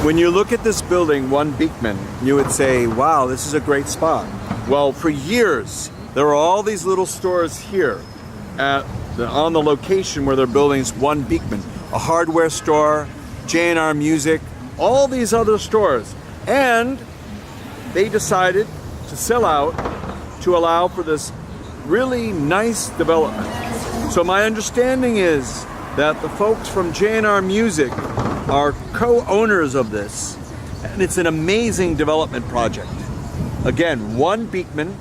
When you look at this building, One Beekman, you would say, wow, this is a great spot. Well, for years, there were all these little stores here on the location where they're building One Beekman, a hardware store, J&R Music, all these other stores. And they decided to sell out to allow for this really nice development. So my understanding is that the folks from J&R Music are co-owners of this, and it's an amazing development project. Again, One Beekman,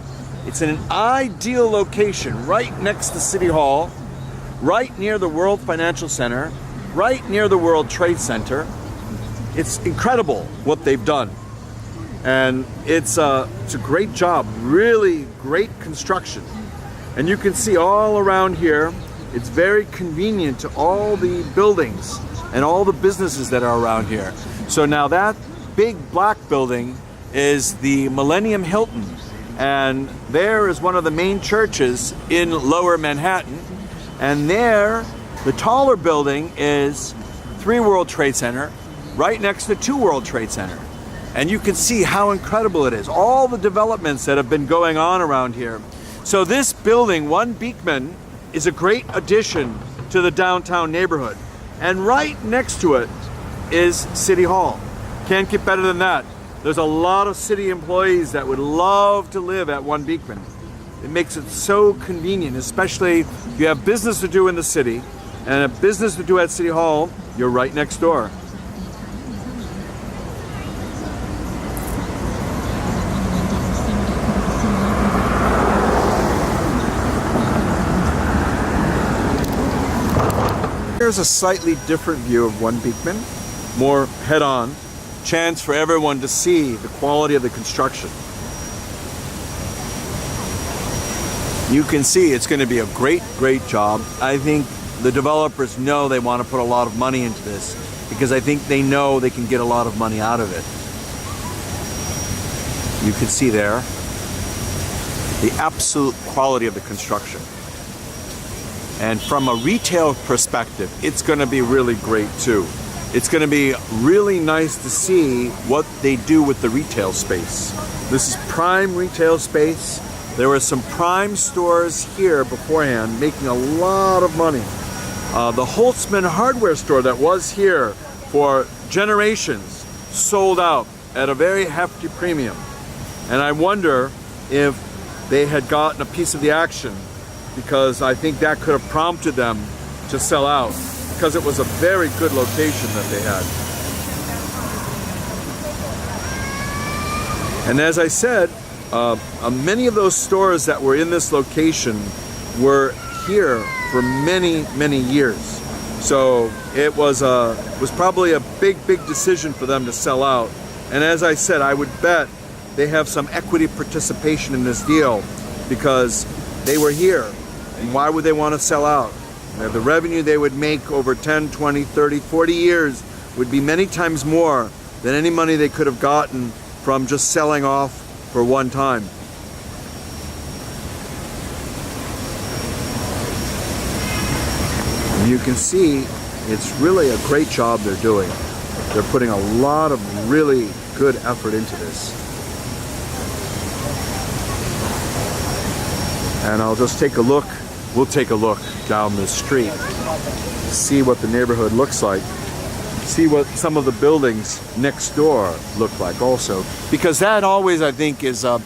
it's in an ideal location right next to City Hall, right near the World Financial Center, right near the World Trade Center. It's incredible what they've done. And it's a great job, really great construction. And you can see all around here, it's very convenient to all the buildings and all the businesses that are around here. So now that big black building is the Millennium Hilton, and there is one of the main churches in Lower Manhattan, and there the taller building is 3 World Trade Center right next to 2 World Trade Center. And you can see how incredible it is, all the developments that have been going on around here. So this building, One Beekman, is a great addition to the downtown neighborhood. And right next to it is City Hall. Can't get better than that. There's a lot of city employees that would love to live at One Beekman. It makes it so convenient, especially if you have business to do in the city and a business to do at City Hall, you're right next door. Here's a slightly different view of One Beekman, more head-on, chance for everyone to see the quality of the construction. You can see it's going to be a great job. I think the developers know they want to put a lot of money into this because I think they know they can get a lot of money out of it. You can see there the absolute quality of the construction. And from a retail perspective, it's going to be really great too. It's going to be really nice to see what they do with the retail space. This is prime retail space. There were some prime stores here beforehand making a lot of money. The Holtzman hardware store that was here for generations sold out at a very hefty premium. And I wonder if they had gotten a piece of the action, because I think that could have prompted them to sell out, because it was a very good location that they had. And as I said, many of those stores that were in this location were here for many years. So it was probably a big decision for them to sell out. And as I said, I would bet they have some equity participation in this deal because they were here. And why would they want to sell out? The revenue they would make over 10, 20, 30, 40 years would be many times more than any money they could have gotten from just selling off for one time. And you can see it's really a great job they're doing. They're putting a lot of really good effort into this. And I'll just take a look. We'll take a look down the street, see what the neighborhood looks like, see what some of the buildings next door look like also. Because that always, I think, is a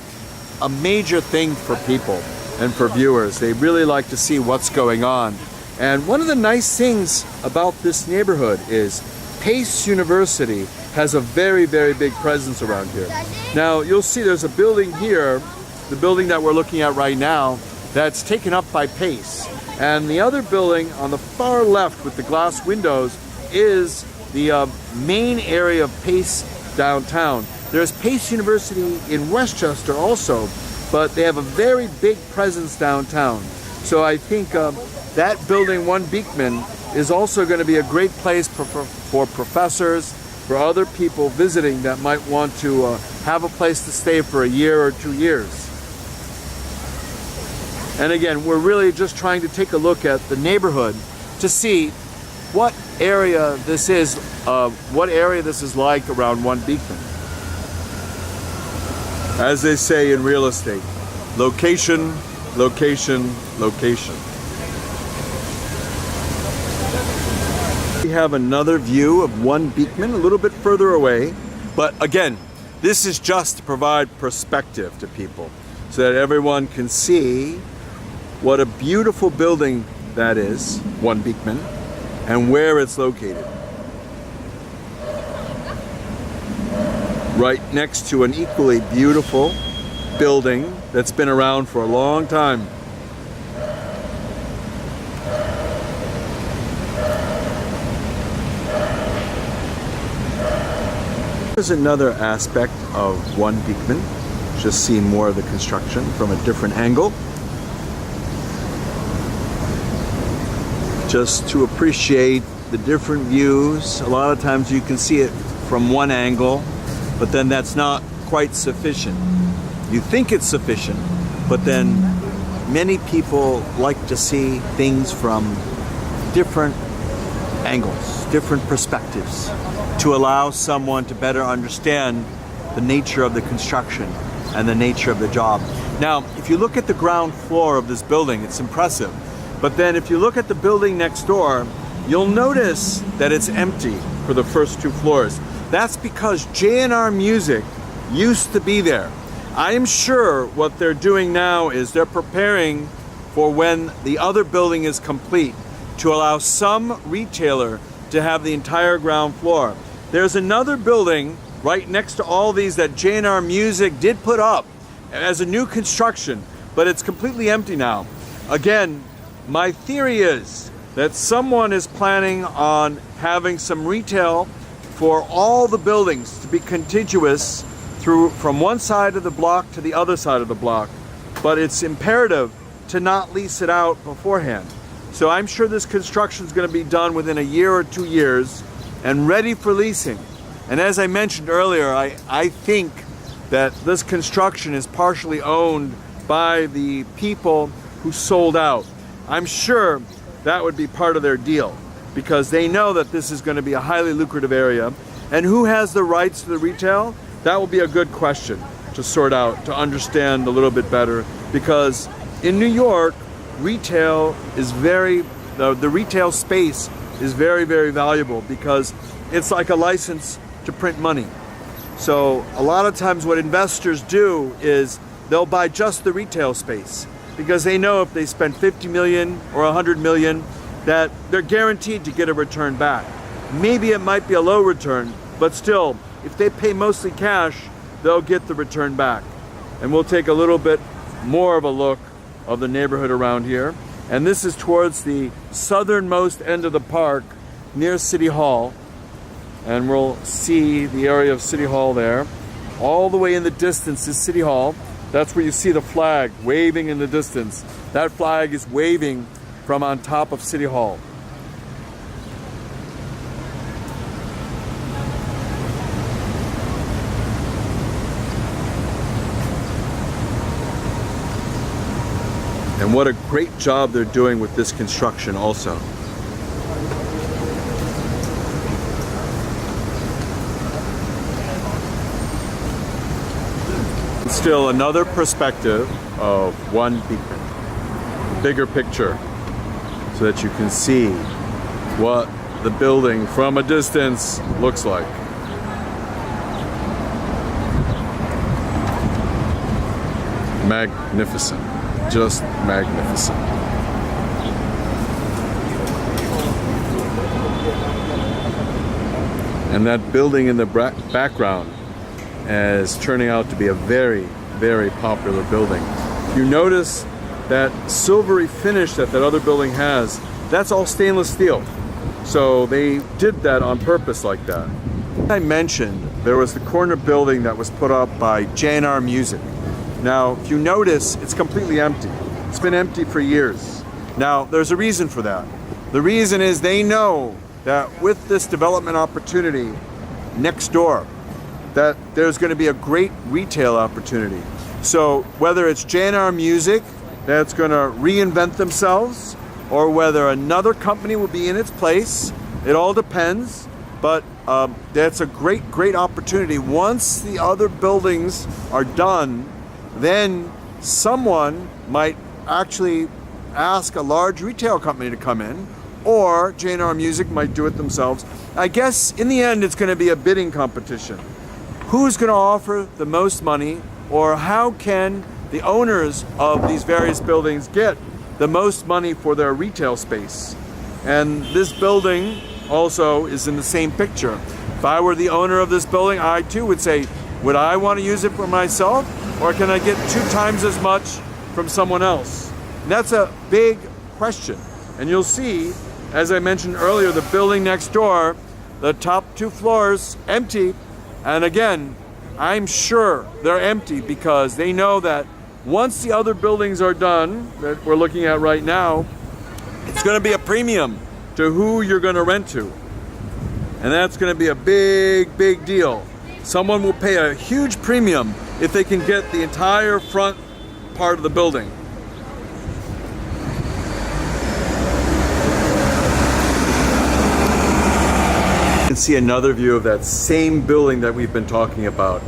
major thing for people and for viewers. They really like to see what's going on. And one of the nice things about this neighborhood is Pace University has a very big presence around here. Now, you'll see there's a building here, the building that we're looking at right now, that's taken up by Pace. And the other building on the far left with the glass windows is the main area of Pace downtown. There's Pace University in Westchester also, but they have a very big presence downtown. So I think that building, One Beekman, is also going to be a great place for professors, for other people visiting that might want to have a place to stay for a year or 2 years. And again, we're really just trying to take a look at the neighborhood to see what area this is like around One Beekman. As they say in real estate, location, location, location. We have another view of One Beekman a little bit further away, but again, this is just to provide perspective to people so that everyone can see what a beautiful building that is, One Beekman, and where it's located. Right next to an equally beautiful building that's been around for a long time. There's another aspect of One Beekman, just seeing more of the construction from a different angle. Just to appreciate the different views. A lot of times you can see it from one angle, but then that's not quite sufficient. You think it's sufficient, but then many people like to see things from different angles, different perspectives, to allow someone to better understand the nature of the construction and the nature of the job. Now, if you look at the ground floor of this building, it's impressive. But then if you look at the building next door, you'll notice that it's empty for the first 2 floors. That's because J&R Music used to be there. I am sure what they're doing now is they're preparing for when the other building is complete to allow some retailer to have the entire ground floor. There's another building right next to all these that J&R Music did put up as a new construction, but it's completely empty now. Again, my theory is that someone is planning on having some retail for all the buildings to be contiguous from one side of the block to the other side of the block, but it's imperative to not lease it out beforehand. So I'm sure this construction is going to be done within a year or 2 years and ready for leasing. And as I mentioned earlier, I think that this construction is partially owned by the people who sold out. I'm sure that would be part of their deal because they know that this is going to be a highly lucrative area. And who has the rights to the retail? That will be a good question to sort out, to understand a little bit better, because in New York, retail is the retail space is very, very valuable because it's like a license to print money. So a lot of times what investors do is they'll buy just the retail space because they know if they spend 50 million or 100 million that they're guaranteed to get a return back. Maybe it might be a low return, but still, if they pay mostly cash, they'll get the return back. And we'll take a little bit more of a look of the neighborhood around here. And this is towards the southernmost end of the park near City Hall. And we'll see the area of City Hall there. All the way in the distance is City Hall. That's where you see the flag waving in the distance. That flag is waving from on top of City Hall. And what a great job they're doing with this construction also. Still another perspective of One Beekman, bigger picture, so that you can see what the building from a distance looks like. Magnificent, just magnificent. And that building in the background is turning out to be a very, very popular building. You notice that silvery finish that other building has, that's all stainless steel. So they did that on purpose like that. I mentioned there was the corner building that was put up by J&R Music. Now, if you notice, it's completely empty. It's been empty for years. Now, there's a reason for that. The reason is they know that with this development opportunity next door, that there's going to be a great retail opportunity. So whether it's J&R Music that's going to reinvent themselves, or whether another company will be in its place It all depends, but that's a great opportunity. Once the other buildings are done, then someone might actually ask a large retail company to come in, or J&R Music might do it themselves. I guess in the end it's going to be a bidding competition. Who's going to offer the most money, or how can the owners of these various buildings get the most money for their retail space? And this building also is in the same picture. If I were the owner of this building, I too would say, would I want to use it for myself, or can I get 2 times as much from someone else? And that's a big question. And you'll see, as I mentioned earlier, the building next door, the top 2 floors empty. And again, I'm sure they're empty because they know that once the other buildings are done, that we're looking at right now, it's going to be a premium to who you're going to rent to. And that's going to be a big deal. Someone will pay a huge premium if they can get the entire front part of the building. You can see another view of that same building that we've been talking about.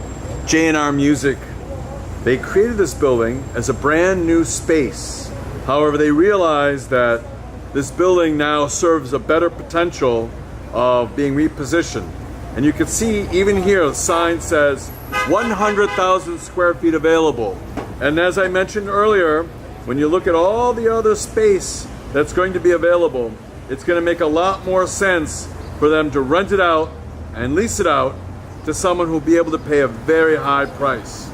J&R Music. They created this building as a brand new space. However, they realized that this building now serves a better potential of being repositioned. And you can see even here the sign says 100,000 square feet available. And as I mentioned earlier, when you look at all the other space that's going to be available, it's going to make a lot more sense for them to rent it out and lease it out to someone who'll be able to pay a very high price.